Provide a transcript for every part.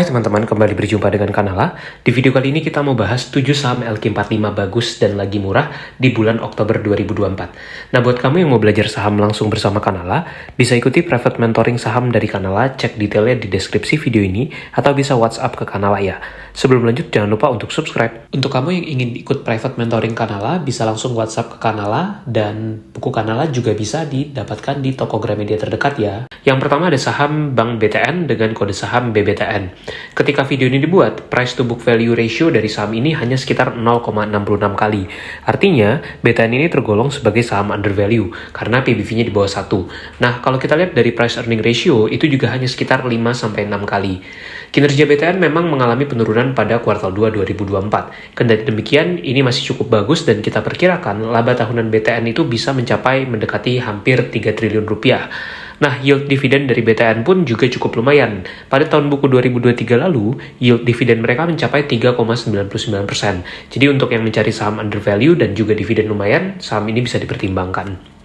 Hai teman-teman, kembali berjumpa dengan Kanala. Di video kali ini kita mau bahas 7 saham LQ45 bagus dan lagi murah di bulan Oktober 2024. Nah, buat kamu yang mau belajar saham langsung bersama Kanala, bisa ikuti private mentoring saham dari Kanala, cek detailnya di deskripsi video ini, atau bisa WhatsApp ke Kanala ya. Sebelum lanjut, jangan lupa untuk subscribe. Untuk kamu yang ingin ikut private mentoring Kanala, bisa langsung WhatsApp ke Kanala, dan buku Kanala juga bisa didapatkan di toko Gramedia terdekat ya. Yang pertama ada saham Bank BTN dengan kode saham BBTN. Ketika video ini dibuat, price to book value ratio dari saham ini hanya sekitar 0,66 kali. Artinya, BTN ini tergolong sebagai saham undervalue karena PBV-nya di bawah 1. Nah, kalau kita lihat dari price earning ratio, itu juga hanya sekitar 5-6 kali. Kinerja BTN memang mengalami penurunan pada kuartal 2 2024. Kendati demikian, ini masih cukup bagus dan kita perkirakan laba tahunan BTN itu bisa mencapai mendekati hampir 3 triliun rupiah. Nah, yield dividen dari BTN pun juga cukup lumayan. Pada tahun buku 2023 lalu, yield dividen mereka mencapai 3,99%. Jadi untuk yang mencari saham undervalue dan juga dividen lumayan, saham ini bisa dipertimbangkan.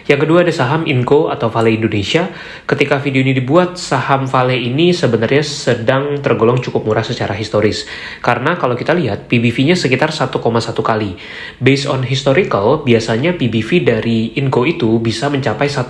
Yang kedua ada saham Inco atau Vale Indonesia. Ketika video ini dibuat, saham Vale ini sebenarnya sedang tergolong cukup murah secara historis. Karena kalau kita lihat, PBV-nya sekitar 1,1 kali. Based on historical, biasanya PBV dari Inco itu bisa mencapai 1,7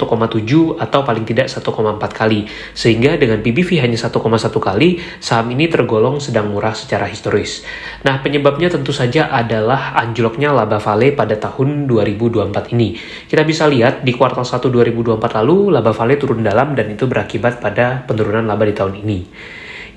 atau paling tidak 1,4 kali. Sehingga dengan PBV hanya 1,1 kali, saham ini tergolong sedang murah secara historis. Nah, penyebabnya tentu saja adalah anjloknya laba Vale pada tahun 2024 ini. Kita bisa lihat di kuartal 1 2024 lalu, laba Vale turun dalam dan itu berakibat pada penurunan laba di tahun ini.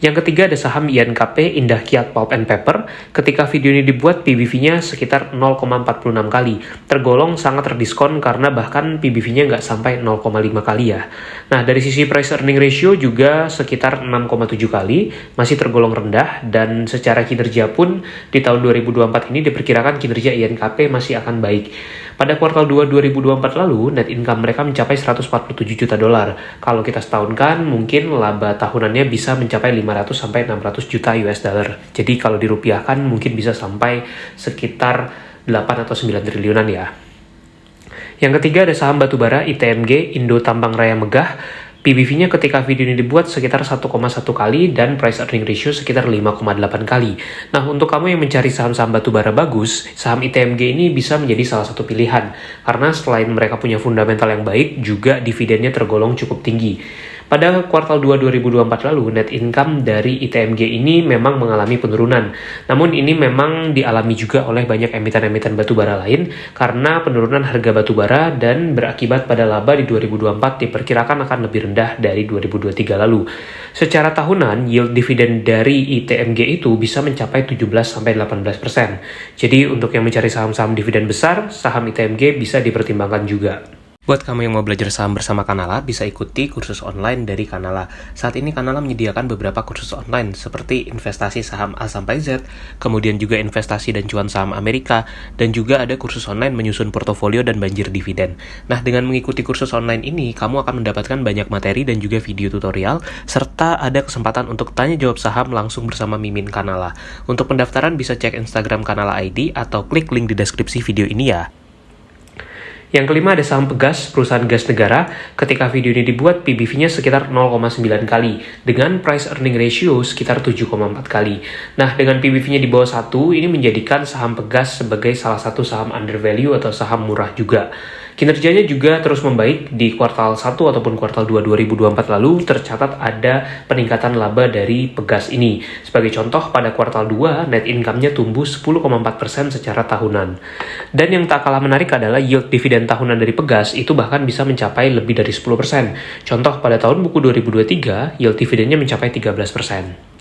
Yang ketiga ada saham INKP, Indah Kiat Pulp and Paper. Ketika video ini dibuat, PBV-nya sekitar 0,46 kali. Tergolong sangat terdiskon karena bahkan PBV-nya nggak sampai 0,5 kali ya. Nah, dari sisi price earning ratio juga sekitar 6,7 kali, masih tergolong rendah, dan secara kinerja pun di tahun 2024 ini diperkirakan kinerja INKP masih akan baik. Pada kuartal 2 2024 lalu, net income mereka mencapai 147 juta dolar. Kalau kita setahunkan, mungkin laba tahunannya bisa mencapai 500-600 juta US dollar. Jadi kalau dirupiahkan mungkin bisa sampai sekitar 8 atau 9 triliunan ya. Yang ketiga ada saham batubara ITMG, Indo Tambang Raya Megah. PBV-nya ketika video ini dibuat sekitar 1,1 kali dan price earning ratio sekitar 5,8 kali. Nah, untuk kamu yang mencari saham-saham batubara bagus, saham ITMG ini bisa menjadi salah satu pilihan. Karena selain mereka punya fundamental yang baik, juga dividennya tergolong cukup tinggi. Pada kuartal 2 2024 lalu, net income dari ITMG ini memang mengalami penurunan. Namun ini memang dialami juga oleh banyak emiten-emiten batubara lain karena penurunan harga batubara dan berakibat pada laba di 2024 diperkirakan akan lebih rendah dari 2023 lalu. Secara tahunan, yield dividen dari ITMG itu bisa mencapai 17-18%. Jadi untuk yang mencari saham-saham dividen besar, saham ITMG bisa dipertimbangkan juga. Buat kamu yang mau belajar saham bersama Kanala, bisa ikuti kursus online dari Kanala. Saat ini Kanala menyediakan beberapa kursus online seperti investasi saham A sampai Z, kemudian juga investasi dan cuan saham Amerika, dan juga ada kursus online menyusun portofolio dan banjir dividen. Nah, dengan mengikuti kursus online ini, kamu akan mendapatkan banyak materi dan juga video tutorial, serta ada kesempatan untuk tanya jawab saham langsung bersama Mimin Kanala. Untuk pendaftaran bisa cek Instagram Kanala ID atau klik link di deskripsi video ini ya. Yang kelima ada saham Pegas, perusahaan gas negara. Ketika video ini dibuat, PBV-nya sekitar 0,9 kali, dengan price earning ratio sekitar 7,4 kali. Nah, dengan PBV-nya di bawah 1, ini menjadikan saham Pegas sebagai salah satu saham undervalue atau saham murah juga. Kinerjanya juga terus membaik di kuartal 1 ataupun kuartal 2 2024 lalu, tercatat ada peningkatan laba dari Pegas ini. Sebagai contoh, pada kuartal 2, net income-nya tumbuh 10,4% secara tahunan. Dan yang tak kalah menarik adalah yield dividen tahunan dari Pegas itu bahkan bisa mencapai lebih dari 10%. Contoh, pada tahun buku 2023, yield dividennya mencapai 13%.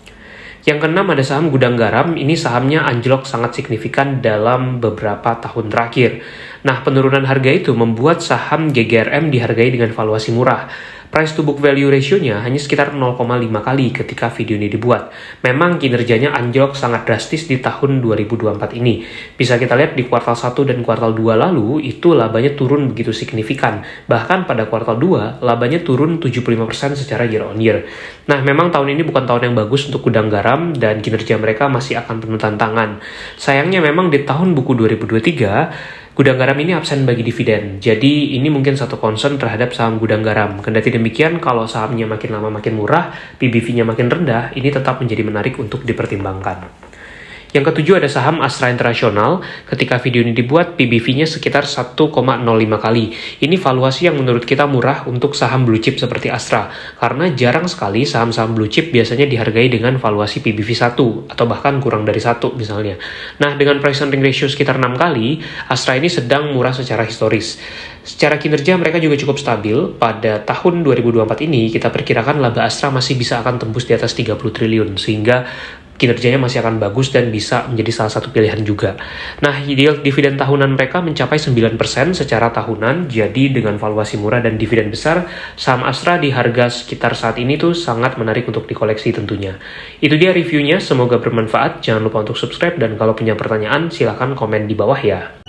Yang keenam ada saham Gudang Garam. Ini sahamnya anjlok sangat signifikan dalam beberapa tahun terakhir. Nah, penurunan harga itu membuat saham GGRM dihargai dengan valuasi murah. Price to book value ratio-nya hanya sekitar 0,5 kali ketika video ini dibuat. Memang kinerjanya anjlok sangat drastis di tahun 2024 ini. Bisa kita lihat di kuartal 1 dan kuartal 2 lalu, itu labanya turun begitu signifikan. Bahkan pada kuartal 2, labanya turun 75% secara year on year. Nah, memang tahun ini bukan tahun yang bagus untuk Gudang Garam dan kinerja mereka masih akan penuh tantangan. Sayangnya memang di tahun buku 2023, Gudang Garam ini absen bagi dividen, jadi ini mungkin satu concern terhadap saham Gudang Garam. Kendati demikian, kalau sahamnya makin lama makin murah, PBV-nya makin rendah, ini tetap menjadi menarik untuk dipertimbangkan. Yang ketujuh ada saham Astra International. Ketika video ini dibuat, PBV-nya sekitar 1,05 kali. Ini valuasi yang menurut kita murah untuk saham blue chip seperti Astra, karena jarang sekali saham-saham blue chip biasanya dihargai dengan valuasi PBV 1, atau bahkan kurang dari 1 misalnya. Nah, dengan price earning ratio sekitar 6 kali, Astra ini sedang murah secara historis. Secara kinerja mereka juga cukup stabil. Pada tahun 2024 ini, kita perkirakan laba Astra masih bisa akan tembus di atas 30 triliun, sehingga kinerjanya masih akan bagus dan bisa menjadi salah satu pilihan juga. Nah, yield dividen tahunan mereka mencapai 9% secara tahunan, jadi dengan valuasi murah dan dividen besar, saham Astra di harga sekitar saat ini tuh sangat menarik untuk dikoleksi tentunya. Itu dia reviewnya, semoga bermanfaat. Jangan lupa untuk subscribe, dan kalau punya pertanyaan silahkan komen di bawah ya.